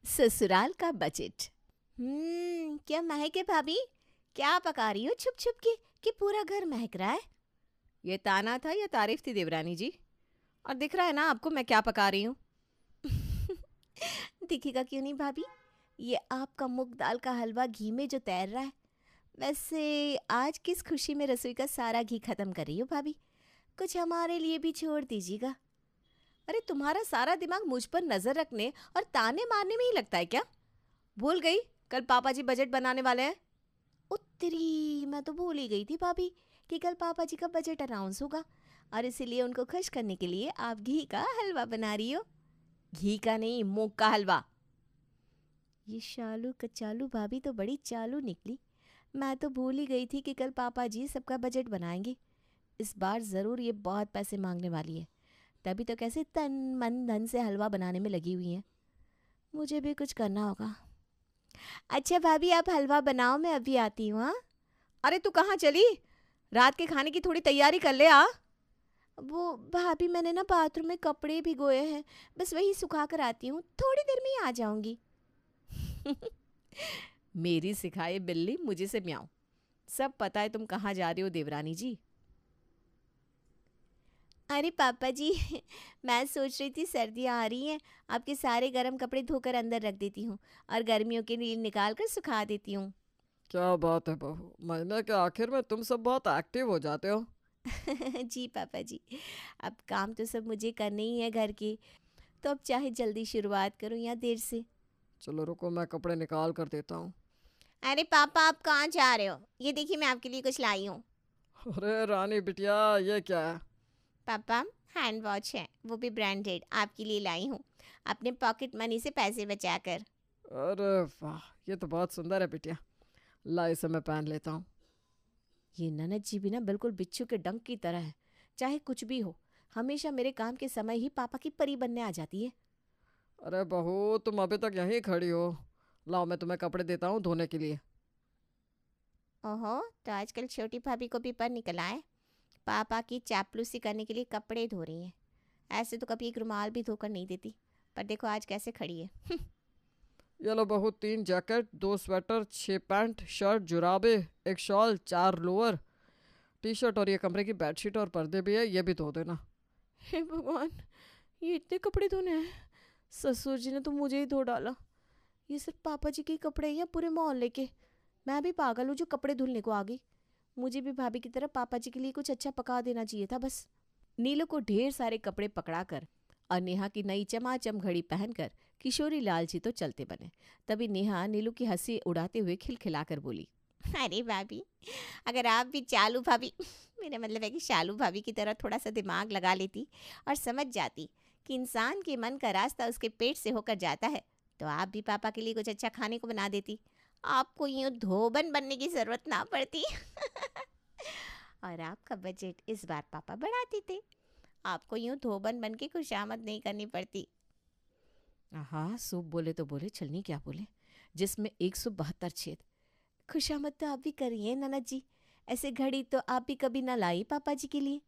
ससुराल का बजट। क्या महक है भाभी? क्या पका रही हो छुप छुप के कि पूरा घर महक रहा है? ये ताना था या तारीफ थी देवरानी जी? और दिख रहा है ना आपको मैं क्या पका रही हूँ। दिखेगा क्यों नहीं भाभी, ये आपका मूंग दाल का हलवा घी में जो तैर रहा है। वैसे आज किस खुशी में रसोई का सारा घी खत्म कर रही हो भाभी? कुछ हमारे लिए भी छोड़ दीजिएगा। अरे तुम्हारा सारा दिमाग मुझ पर नजर रखने और ताने मारने में ही लगता है क्या? भूल गई कल पापा जी बजट बनाने वाले हैं। उत्तरी मैं तो भूल ही गई थी भाभी कि कल पापा जी का बजट अनाउंस होगा और इसीलिए उनको खुश करने के लिए आप घी का हलवा बना रही हो। घी का नहीं, मूंग का हलवा। ये शालू कचालू भाभी तो बड़ी चालू निकली। मैं तो भूल ही गई थी कि कल पापा जी सबका बजट बनाएंगे। इस बार ज़रूर ये बहुत पैसे मांगने वाली है, तभी तो कैसे तन मन धन से हलवा बनाने में लगी हुई है। मुझे भी कुछ करना होगा। अच्छा भाभी आप हलवा बनाओ, मैं अभी आती हूँ। हाँ अरे तू कहाँ चली? रात के खाने की थोड़ी तैयारी कर ले आ। वो भाभी मैंने ना बाथरूम में कपड़े भिगोए हैं, बस वही सुखा कर आती हूँ, थोड़ी देर में ही आ जाऊंगी। मेरी सिखाए बिल्ली मुझे से म्याऊं। सब पता है तुम कहाँ जा रही हो देवरानी जी। अरे पापा जी मैं सोच रही थी सर्दियाँ आ रही हैं, आपके सारे गर्म कपड़े धोकर अंदर रख देती हूँ और गर्मियों के लिए निकाल कर सुखा देती हूँ। क्या बात है बहू, महीने के आखिर में तुम सब बहुत एक्टिव हो जाते हो। जी पापा जी, अब काम तो सब मुझे करने ही है घर के, तो अब चाहे जल्दी शुरुआत करूँ या देर से। चलो रुको, मैं कपड़े निकाल कर देता हूँ। अरे पापा आप कहाँ जा रहे हो? ये देखिए मैं आपके लिए कुछ लाई हूँ। अरे रानी बिटिया, ये क्या है? पापा हैंड वॉच है, वो भी ब्रांडेड, आपके लिए लाई हूँ, अपने पॉकेट मनी से पैसे बचाकर। अरे वाह, ये तो बहुत सुंदर है बिटिया। ला, इसे मैं पहन लेता हूँ। ये ननद जी भी ना बिल्कुल बिच्छू के डंक की तरह है। चाहे कुछ भी हो, हमेशा मेरे काम के समय ही पापा की परी बनने आ जाती है। अरे बहू, तुम अभी तक यहीं खड़ी हो। लाओ, मैं तुम्हें कपड़े देता हूँ धोने के लिए। ओहो, तो आजकल छोटी भाभी को भी पर निकला है, पापा की चापलूसी करने के लिए कपड़े धो रही हैं। ऐसे तो कभी एक रुमाल भी धोकर नहीं देती, पर देखो आज कैसे खड़ी है। ये लो बहू, 3 जैकेट, 2 स्वेटर, 6 पैंट, शर्ट, जुराबे, एक शॉल, 4 लोअर, टी शर्ट और ये कमरे की बेडशीट और पर्दे भी है, ये भी धो देना। हे भगवान, ये इतने कपड़े धोने हैं? ससुर जी ने तो मुझे ही धो डाला। ये सिर्फ पापा जी के ही कपड़े हैं या पूरे मोहल्ले के? मैं भी पागल हूँ जो कपड़े धुलने को आ गई। मुझे भी भाभी की तरह पापा जी के लिए कुछ अच्छा पका देना चाहिए था बस। नीलू को ढेर सारे कपड़े पकड़ाकर और नेहा की नई चमाचम घड़ी पहनकर किशोरी लाल जी तो चलते बने। तभी नेहा नीलू की हंसी उड़ाते हुए खिलखिलाकर बोली, अरे भाभी, अगर आप भी चालू भाभी मेरा मतलब है कि शालू भाभी की तरह थोड़ा सा दिमाग लगा लेती और समझ जाती कि इंसान के मन का रास्ता उसके पेट से होकर जाता है, तो आप भी पापा के लिए कुछ अच्छा खाने को बना देती, आपको यूँ धोबन बनने की ज़रूरत ना पड़ती। और आपका बजट इस बार पापा बढ़ाते थे, आपको यूँ धोबन बन के खुशामद नहीं करनी पड़ती। हाँ सूप बोले तो बोले, छलनी क्या बोले, जिसमें 172 छेद। खुशामद तो आप भी करिए ननद जी, ऐसे घड़ी तो आप भी कभी ना लाई पापा जी के लिए।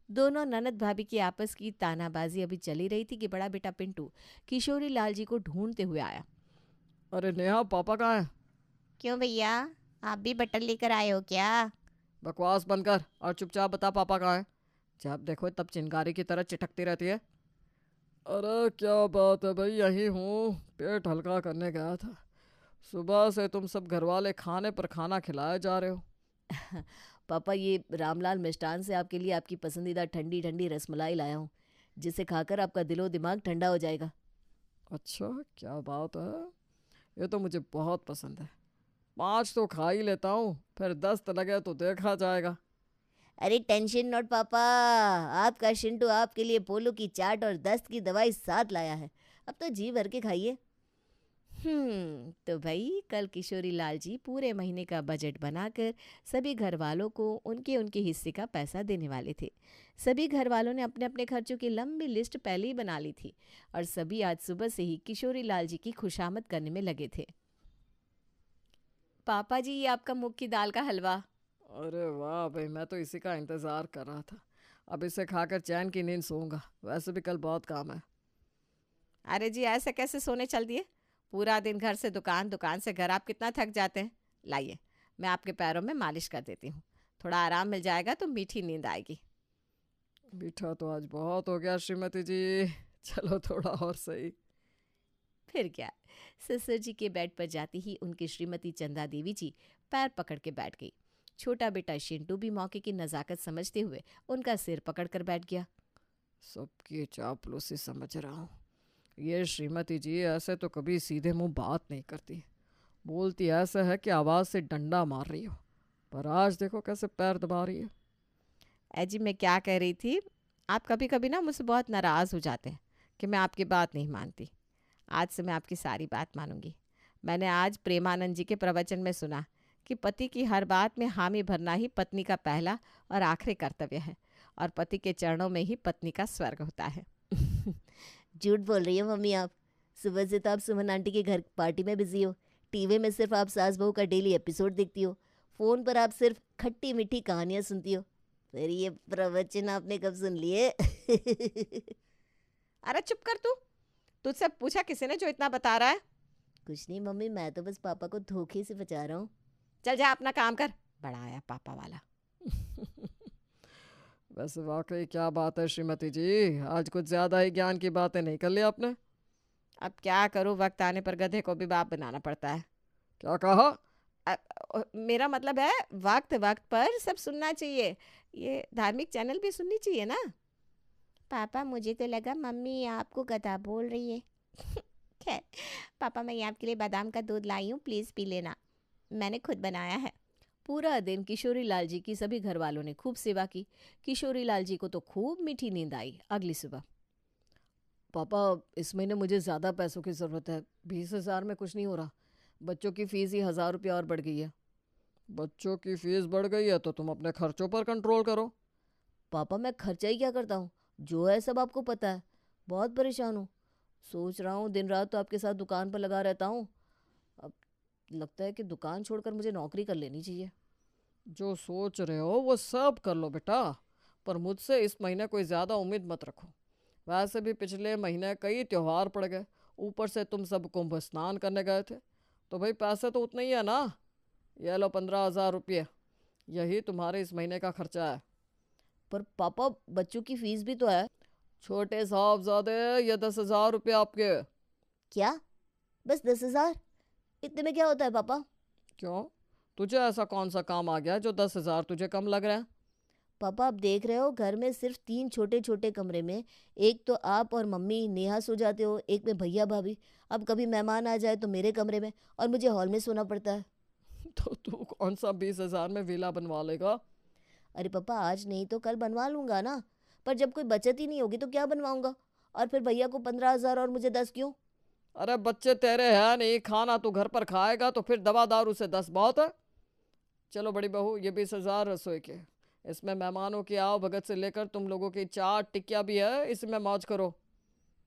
दोनों ननद भाभी की आपस की तानाबाजी अभी चली रही थी कि बड़ा बेटा पिंटू किशोरी लाल जी को ढूंढते हुए आया। अरे नेहा, पापा कहाँ है? क्यों भैया, आप भी बटन लेकर आए हो क्या? बकवास बंद कर और चुपचाप बता पापा कहाँ है। जब देखो तब चिंगारी की तरह चिटकती रहती है। अरे क्या बात है भाई, यहीं हूँ, पेट हल्का करने गया था। सुबह से तुम सब घरवाले खाने पर खाना खिलाए जा रहे हो। पापा ये रामलाल मिष्ठान से आपके लिए आपकी पसंदीदा ठंडी ठंडी रसमलाई लाया हूँ, जिसे खाकर आपका दिलो दिमाग ठंडा हो जाएगा। अच्छा, क्या बात है, ये तो मुझे बहुत पसंद है। 5 तो खा ही लेता हूँ, फिर 10 लगे तो देखा जाएगा। अरे टेंशन नॉट पापा, आपका शिंटू आपके लिए पोलो की चाट और दस्त की दवाई साथ लाया है, अब तो जी भर के खाइए। तो भाई कल किशोरी लाल जी पूरे महीने का बजट बनाकर सभी घर वालों को उनके उनके हिस्से का पैसा देने वाले थे। सभी घर वालों ने अपने अपने खर्चों की लंबी लिस्ट पहले ही बना ली थी और सभी आज सुबह से ही किशोरी लाल जी की खुशामद करने में लगे थे। पापा जी, ये आपका मूंग की दाल का हलवा। अरे वाह भाई, मैं तो इसी का इंतज़ार कर रहा था। अब इसे खाकर चैन की नींद सोऊंगा, वैसे भी कल बहुत काम है। अरे जी, ऐसे कैसे सोने चल दिए? पूरा दिन घर से दुकान, दुकान से घर, आप कितना थक जाते हैं। लाइए, मैं आपके पैरों में मालिश कर देती हूँ, थोड़ा आराम मिल जाएगा तो मीठी नींद आएगी। मीठा तो आज बहुत हो गया श्रीमती जी, चलो थोड़ा और सही। फिर क्या, ससुर जी के बेड पर जाती ही उनकी श्रीमती चंदा देवी जी पैर पकड़ के बैठ गई। छोटा बेटा शिंटू भी मौके की नज़ाकत समझते हुए उनका सिर पकड़ कर बैठ गया। सबकी चापलूसी समझ रहा हूँ, ये श्रीमती जी ऐसे तो कभी सीधे मुंह बात नहीं करती, बोलती ऐसा है कि आवाज़ से डंडा मार रही हो, पर आज देखो कैसे पैर दबा रही है। जी मैं क्या कह रही थी, आप कभी कभी ना मुझसे बहुत नाराज़ हो जाते हैं कि मैं आपकी बात नहीं मानती। आज से मैं आपकी सारी बात मानूंगी। मैंने आज प्रेमानंद जी के प्रवचन में सुना कि पति की हर बात में हामी भरना ही पत्नी का पहला और आखिरी कर्तव्य है, और पति के चरणों में ही पत्नी का स्वर्ग होता है। झूठ बोल रही हो मम्मी आप। सुबह से तो आप सुमन आंटी के घर पार्टी में बिजी हो, टीवी में सिर्फ आप सास बहू का डेली एपिसोड देखती हो, फ़ोन पर आप सिर्फ खट्टी मीठी कहानियाँ सुनती हो, फिर ये प्रवचन आपने कब सुन लिए? अरे चुप कर तू, तुझसे पूछा किसी ने जो इतना बता रहा है? कुछ नहीं मम्मी, मैं तो बस पापा को धोखे से बचा रहा हूँ। चल जा अपना काम कर, बड़ा आया पापा वाला। वैसे वाकई क्या बात है श्रीमती जी, आज कुछ ज़्यादा ही ज्ञान की बातें नहीं कर ली आपने। अब क्या करूँ, वक्त आने पर गधे को भी बाप बनाना पड़ता है। क्या कहा? मेरा मतलब है वक्त वक्त पर सब सुनना चाहिए, ये धार्मिक चैनल भी सुननी चाहिए ना। पापा मुझे तो लगा मम्मी आपको गधा बोल रही है। खैर पापा, मैं आपके लिए बादाम का दूध लाई हूँ, प्लीज़ पी लेना, मैंने खुद बनाया है। पूरा दिन किशोरी लाल जी की सभी घर वालों ने खूब सेवा की। किशोरी लाल जी को तो खूब मीठी नींद आई। अगली सुबह, पापा इस महीने मुझे ज़्यादा पैसों की ज़रूरत है, 20,000 में कुछ नहीं हो रहा, बच्चों की फ़ीस ही 1,000 रुपया और बढ़ गई है। बच्चों की फीस बढ़ गई है तो तुम अपने खर्चों पर कंट्रोल करो। पापा मैं खर्चा ही क्या करता हूँ, जो है सब आपको पता है। बहुत परेशान हूँ, सोच रहा हूँ दिन रात तो आपके साथ दुकान पर लगा रहता हूँ। अब लगता है कि दुकान छोड़कर मुझे नौकरी कर लेनी चाहिए। जो सोच रहे हो वो सब कर लो बेटा, पर मुझसे इस महीने कोई ज़्यादा उम्मीद मत रखो। वैसे भी पिछले महीने कई त्योहार पड़ गए, ऊपर से तुम सब कुंभ स्नान करने गए थे, तो भाई पैसे तो उतने ही है ना। ये लो 15,000 रुपये, यही तुम्हारे इस महीने का खर्चा है। पर पापा बच्चों की फीस भी तो है। छोटे साहबजादे, ये 10,000 रुपये आपके। क्या? बस 10,000? इतने में क्या होता है पापा? क्यों, तुझे ऐसा कौन सा काम आ गया जो 10,000 तुझे कम लग रहा है? पापा आप देख रहे हो, घर में सिर्फ 3 छोटे छोटे कमरे में, एक तो आप और मम्मी नेहा सो जाते हो, एक में भैया भाभी। अब कभी मेहमान आ जाए तो मेरे कमरे में, और मुझे हॉल में सोना पड़ता है। तो तू कौन सा 20,000 में विला बनवा लेगा? अरे पापा आज नहीं तो कल बनवा लूंगा ना, पर जब कोई बचत ही नहीं होगी तो क्या बनवाऊंगा? और फिर भैया को 15,000 और मुझे 10 क्यों? अरे बच्चे तेरे हैं नहीं, खाना तू घर पर खाएगा तो फिर दवा दारू से 10 बहुत है। चलो बड़ी बहू, ये 20,000 रसोई के, इसमें मेहमानों की आओ भगत से लेकर तुम लोगों की चाट टिक्किया भी है, इसमें मौज करो।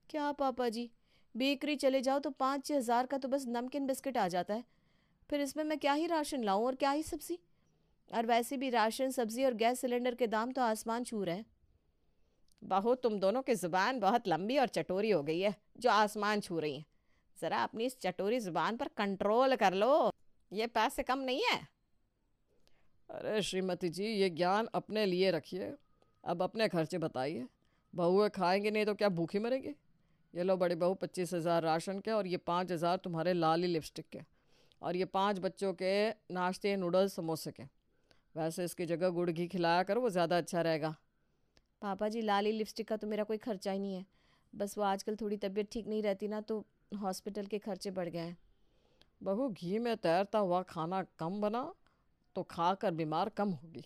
क्या पापा जी, बेकरी चले जाओ तो 5-6 हज़ार का तो बस नमकीन बिस्किट आ जाता है, फिर इसमें मैं क्या ही राशन लाऊं और क्या ही सब्जी। और वैसे भी राशन, सब्जी और गैस सिलेंडर के दाम तो आसमान छू रहे हैं। बहू तुम दोनों की जुबान बहुत लंबी और चटोरी हो गई है, जो आसमान छू रही है। ज़रा अपनी इस चटोरी जुबान पर कंट्रोल कर लो, ये पैसे कम नहीं है। अरे श्रीमती जी, ये ज्ञान अपने लिए रखिए, अब अपने खर्चे बताइए। बहुएं खाएंगे नहीं तो क्या भूखी मरेंगे? ये लो बड़ी बहू 25,000 राशन के, और ये 5,000 तुम्हारे लाली लिपस्टिक के, और ये 5 बच्चों के नाश्ते नूडल्स समोसे के। वैसे इसकी जगह गुड़ घी खिलाया करो, वो ज़्यादा अच्छा रहेगा। पापा जी लाली लिपस्टिक का तो मेरा कोई खर्चा ही नहीं है, बस वो आजकल थोड़ी तबीयत ठीक नहीं रहती ना, तो हॉस्पिटल के खर्चे बढ़ गए हैं। बहू घी में तैरता हुआ खाना कम बना तो खाकर बीमार कम होगी।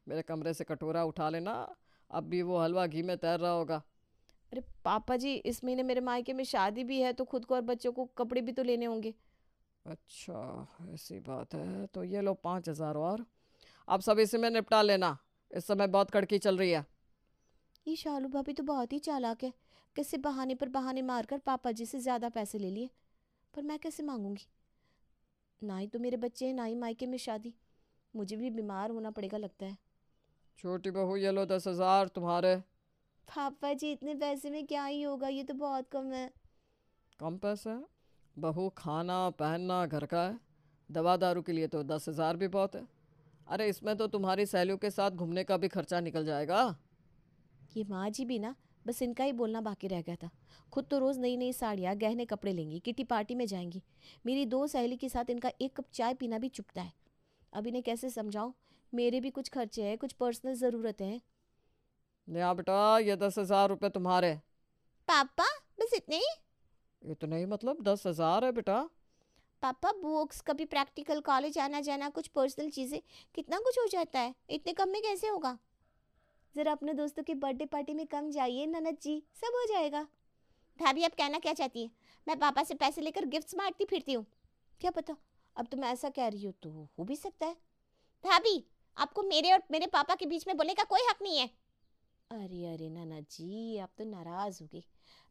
मेरे कमरे से कटोरा उठा लेना, अब भी वो हलवा घी में तैर रहा होगा। अरे पापा जी इस महीने मेरे मायके में शादी भी है, तो खुद को और बच्चों को कपड़े भी तो लेने होंगे। अच्छा ऐसी बात है, तो ये लो 5,000 और, अब सब इसी में निपटा लेना, इस समय बहुत कड़की चल रही है। ये शालू भाभी तो बहुत ही चालाक है, कैसे बहाने पर बहाने मारकर पापा जी से ज़्यादा पैसे ले लिए। पर मैं कैसे मांगूंगी? ना ही तो मेरे बच्चे हैं, ना ही मायके में शादी, मुझे भी बीमार होना पड़ेगा लगता है। छोटी बहू ये लो 10,000 तुम्हारे। पापा जी इतने पैसे में क्या ही होगा, ये तो बहुत कम है। कम पैसे हैं? बहू, खाना पहनना घर का है, दवा दारू के लिए तो 10,000 भी बहुत है। अरे इसमें तो तुम्हारी सहेलियों के साथ घूमने का भी खर्चा निकल जाएगा। ये माँ जी भी ना, बस इनका ही बोलना बाकी रह गया था। खुद तो रोज़ नई नई साड़ियाँ गहने कपड़े लेंगी, किटी पार्टी में जाएंगी। मेरी 2 सहेली के साथ इनका 1 कप चाय पीना भी चुकता है। अब इन्हें कैसे समझाऊं, मेरे भी कुछ खर्चे हैं, कुछ पर्सनल ज़रूरतें हैं। यहाँ बेटा, ये 10,000 रुपये तुम्हारे। पापा बस इतने ही? इतने ही मतलब 10,000 है बेटा। पापा बुक्स, कभी प्रैक्टिकल, कॉलेज आना जाना, कुछ पर्सनल चीज़ें, कितना कुछ हो जाता है, इतने कम में कैसे होगा? ज़रा अपने दोस्तों की बर्थडे पार्टी में कम जाइए ननद जी, सब हो जाएगा। भाभी आप कहना क्या चाहती है? मैं पापा से पैसे लेकर गिफ्ट्स बांटती फिरती हूँ। क्या पता, अब तुम ऐसा कह रही हो तो हो भी सकता है। भाभी आपको मेरे और मेरे पापा के बीच में बोलने का कोई हक नहीं है। अरे अरे ननद जी, आप तो नाराज़ हो गई।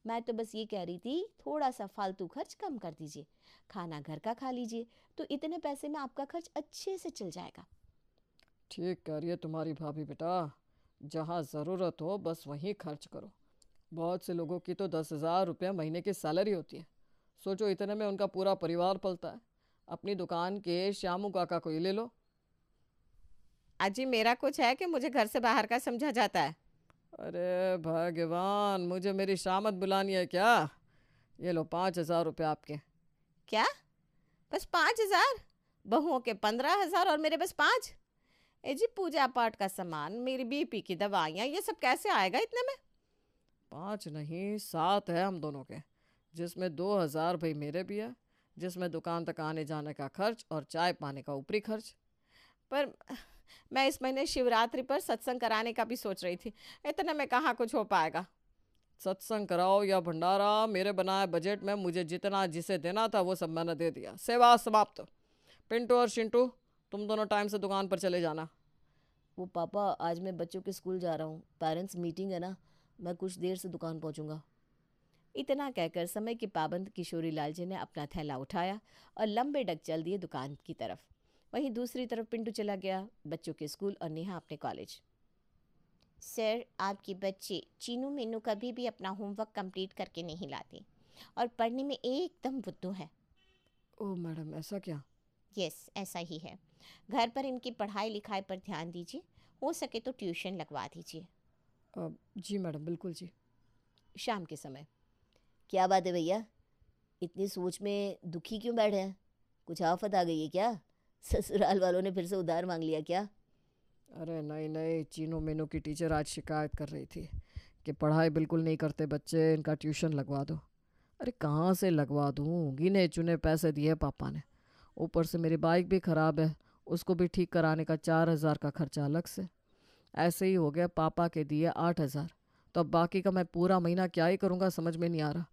मैं तो बस ये कह रही थी, थोड़ा सा फालतू खर्च कम कर दीजिए, खाना घर का खा लीजिए, तो इतने पैसे में आपका खर्च अच्छे से चल जाएगा। ठीक कह रही है तुम्हारी भाभी बेटा, जहाँ ज़रूरत हो बस वहीं खर्च करो। बहुत से लोगों की तो 10,000 रुपये महीने की सैलरी होती है। सोचो, इतने में उनका पूरा परिवार पलता है। अपनी दुकान के श्यामू काका को ही ले लो। अजी मेरा कुछ है कि मुझे घर से बाहर का समझा जाता है? अरे भगवान, मुझे मेरी शामत बुलानी है क्या? ये लो 5,000 रुपये आपके। क्या? बस 5,000? बहुओं के 15,000 और मेरे बस 5? ए जी, पूजा पाठ का सामान, मेरी बीपी की दवाइयाँ, ये सब कैसे आएगा इतने में? 5 नहीं 7 है हम दोनों के, जिसमें 2,000 भाई मेरे भी है, जिसमें दुकान तक आने जाने का खर्च और चाय पाने का ऊपरी खर्च। पर मैं इस महीने शिवरात्रि पर सत्संग कराने का भी सोच रही थी, इतने में कहाँ कुछ हो पाएगा। सत्संग कराओ या भंडारा, मेरे बनाए बजट में मुझे जितना जिसे देना था वो सब मैंने दे दिया। सेवा समाप्त। पिंटू और शिंटू, तुम दोनों टाइम से दुकान पर चले जाना। वो पापा, आज मैं बच्चों के स्कूल जा रहा हूँ, पेरेंट्स मीटिंग है ना, मैं कुछ देर से दुकान पहुँचूँगा। इतना कहकर समय की पाबंद किशोरी लाल जी ने अपना थैला उठाया और लंबे डग चल दिए दुकान की तरफ। वहीं दूसरी तरफ पिंटू चला गया बच्चों के स्कूल और नेहा अपने कॉलेज। सर, आपकी बच्चे चीनू मीनू कभी भी अपना होमवर्क कंप्लीट करके नहीं लाते और पढ़ने में एकदम बुद्धू है। ओह मैडम, ऐसा क्या? यस, ऐसा ही है। घर पर इनकी पढ़ाई लिखाई पर ध्यान दीजिए, हो सके तो ट्यूशन लगवा दीजिए। जी मैडम, बिल्कुल जी। शाम के समय। क्या बात है भैया, इतनी सोच में दुखी क्यों बैठे हैं? कुछ आफत आ गई है क्या? ससुराल वालों ने फिर से उधार मांग लिया क्या? अरे नहीं नहीं, चीनू मीनू की टीचर आज शिकायत कर रही थी कि पढ़ाई बिल्कुल नहीं करते बच्चे, इनका ट्यूशन लगवा दो। अरे कहाँ से लगवा दूँ, गिने चुने पैसे दिए पापा ने, ऊपर से मेरी बाइक भी ख़राब है, उसको भी ठीक कराने का 4,000 का खर्चा अलग से। ऐसे ही हो गया, पापा के दिए 8,000, तो अब बाकी का मैं पूरा महीना क्या ही करूँगा समझ में नहीं आ रहा।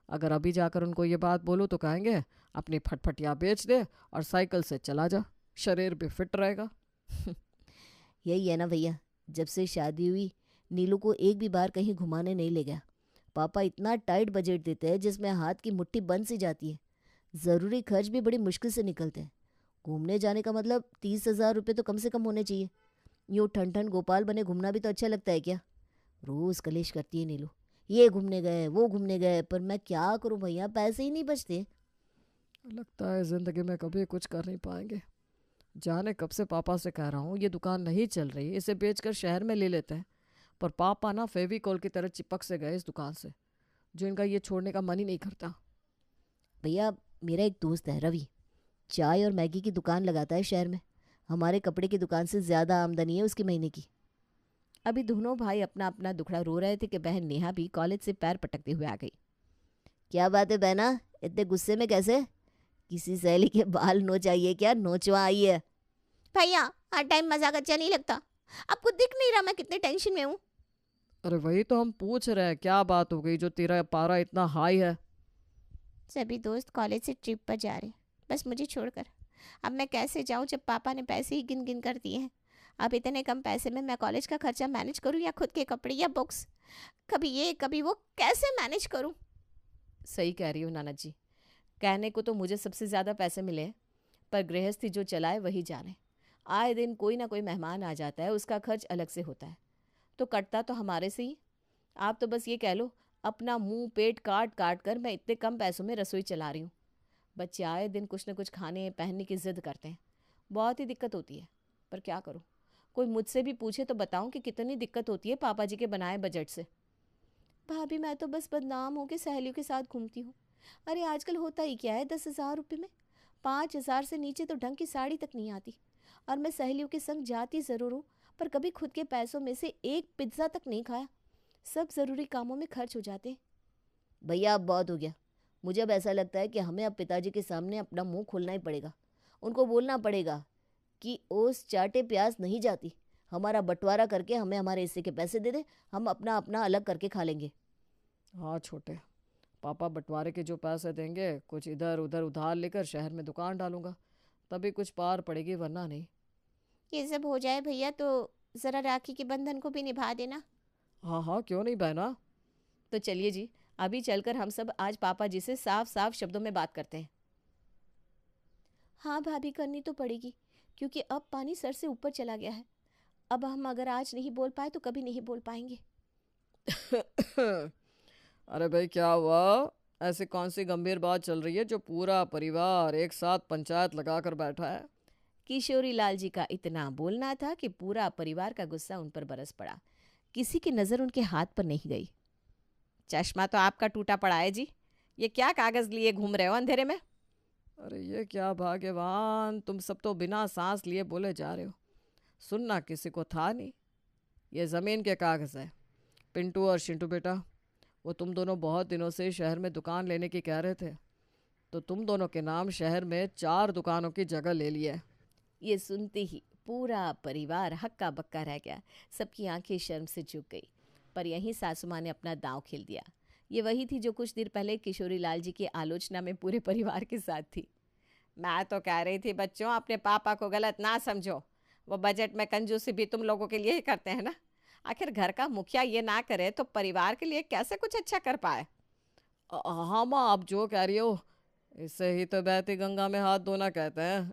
अगर अभी जाकर उनको ये बात बोलूँ तो कहेंगे अपनी फटफटिया बेच दे और साइकिल से चला जा, शरीर भी फिट रहेगा। यही है ना भैया, जब से शादी हुई नीलू को एक भी बार कहीं घुमाने नहीं ले गया। पापा इतना टाइट बजट देते हैं जिसमें हाथ की मुट्ठी बंद सी जाती है। ज़रूरी खर्च भी बड़ी मुश्किल से निकलते हैं। घूमने जाने का मतलब 30,000 रुपये तो कम से कम होने चाहिए। यूँ ठन ठन गोपाल बने घूमना भी तो अच्छा लगता है क्या? रोज़ कलेश करती है नीलू, ये घूमने गए वो घूमने गए, पर मैं क्या करूं भैया, पैसे ही नहीं बचते। लगता है ज़िंदगी में कभी कुछ कर नहीं पाएंगे। जाने कब से पापा से कह रहा हूँ ये दुकान नहीं चल रही, इसे बेचकर शहर में ले लेते हैं, पर पापा ना फेविकॉल की तरह चिपक से गए इस दुकान से, जो इनका ये छोड़ने का मन ही नहीं करता। भैया, मेरा एक दोस्त है रवि, चाय और मैगी की दुकान लगाता है शहर में। हमारे कपड़े की दुकान से ज़्यादा आमदनी है उसकी महीने की। अभी दोनों भाई अपना अपना दुखड़ा रो रहे थे कि बहन नेहा भी कॉलेज से पैर पटकते हुए आ गई। क्या बात है बहना, इतने गुस्से में कैसे? किसी सहेली के बाल नोच आई है क्या? नोचवा आई है? भैया हर टाइम मजाक अच्छा नहीं लगता, आपको दिख नहीं रहा मैं कितने टेंशन में हूँ? अरे वही तो हम पूछ रहे हैं, क्या बात हो गई जो तेरा पारा इतना हाई है? सभी दोस्त कॉलेज से ट्रिप पर जा रहे, बस मुझे छोड़कर। अब मैं कैसे जाऊँ जब पापा ने पैसे ही गिन गिन कर दिए हैं। अब इतने कम पैसे में मैं कॉलेज का खर्चा मैनेज करूँ या खुद के कपड़े या बुक्स, कभी ये कभी वो, कैसे मैनेज करूँ? सही कह रही हो नाना जी, कहने को तो मुझे सबसे ज़्यादा पैसे मिले हैं, पर गृहस्थी जो चलाए वही जाने। आए दिन कोई ना कोई मेहमान आ जाता है, उसका खर्च अलग से होता है, तो कटता तो हमारे से ही। आप तो बस ये कह लो अपना मुंह पेट काट काट कर मैं इतने कम पैसों में रसोई चला रही हूँ। बच्चे आए दिन कुछ न कुछ खाने पहनने की जिद करते हैं, बहुत ही दिक्कत होती है। पर क्या करूँ, कोई मुझसे भी पूछे तो बताऊँ कि कितनी दिक्कत होती है पापा जी के बनाए बजट से। भाभी मैं तो बस बदनाम हो के सहेलियों के साथ घूमती हूँ। अरे आजकल होता ही क्या है, 10,000 रुपये में 5,000 से नीचे तो ढंग की साड़ी तक नहीं आती। और मैं सहेलियों के संग जाती ज़रूर हूँ, पर कभी खुद के पैसों में से एक पिज्ज़ा तक नहीं खाया। सब ज़रूरी कामों में खर्च हो जाते हैं। भैया अब बहुत हो गया। मुझे अब ऐसा लगता है कि हमें अब पिताजी के सामने अपना मुंह खोलना ही पड़ेगा। उनको बोलना पड़ेगा कि ओस चाटे प्याज नहीं जाती, हमारा बंटवारा करके हमें हमारे हिस्से के पैसे दे दे, हम अपना अपना अलग करके खा लेंगे। हाँ छोटे, पापा बंटवारे के जो पैसे देंगे कुछ इधर उधर उधार लेकर शहर में दुकान डालूंगा, तभी कुछ पार पड़ेगी, वरना नहीं। ये सब हो जाए भैया तो ज़रा राखी के बंधन को भी निभा देना। हाँ हाँ, क्यों नहीं बहना। तो चलिए जी, अभी चलकर हम सब आज पापा जी से साफ साफ शब्दों में बात करते हैं। हाँ भाभी, करनी तो पड़ेगी, क्योंकि अब पानी सर से ऊपर चला गया है। अब हम अगर आज नहीं बोल पाए तो कभी नहीं बोल पाएंगे। अरे भाई क्या हुआ, ऐसी कौन सी गंभीर बात चल रही है जो पूरा परिवार एक साथ पंचायत लगाकर बैठा है। किशोरी लाल जी का इतना बोलना था कि पूरा परिवार का गुस्सा उन पर बरस पड़ा। किसी की नज़र उनके हाथ पर नहीं गई। चश्मा तो आपका टूटा पड़ा है जी, ये क्या कागज़ लिए घूम रहे हो अंधेरे में? अरे ये क्या भाग्यवान, तुम सब तो बिना सांस लिए बोले जा रहे हो। सुनना किसी को था नहीं। ये ज़मीन के कागज़ है। पिंटू और शिंटू बेटा, वो तुम दोनों बहुत दिनों से शहर में दुकान लेने की कह रहे थे, तो तुम दोनों के नाम शहर में 4 दुकानों की जगह ले ली है। ये सुनते ही पूरा परिवार हक्का बक्का रह गया। सबकी आंखें शर्म से झुक गई। पर यहीं सासू माँ ने अपना दांव खेल दिया। ये वही थी जो कुछ देर पहले किशोरी लाल जी की आलोचना में पूरे परिवार के साथ थी। मैं तो कह रही थी बच्चों, अपने पापा को गलत ना समझो, वो बजट में कंजूसी भी तुम लोगों के लिए ही करते हैं ना। आखिर घर का मुखिया ये ना करे तो परिवार के लिए कैसे कुछ अच्छा कर पाए। हाँ माँ, आप जो कह रही हो, इससे ही तो बहती गंगा में हाथ धोना कहते हैं।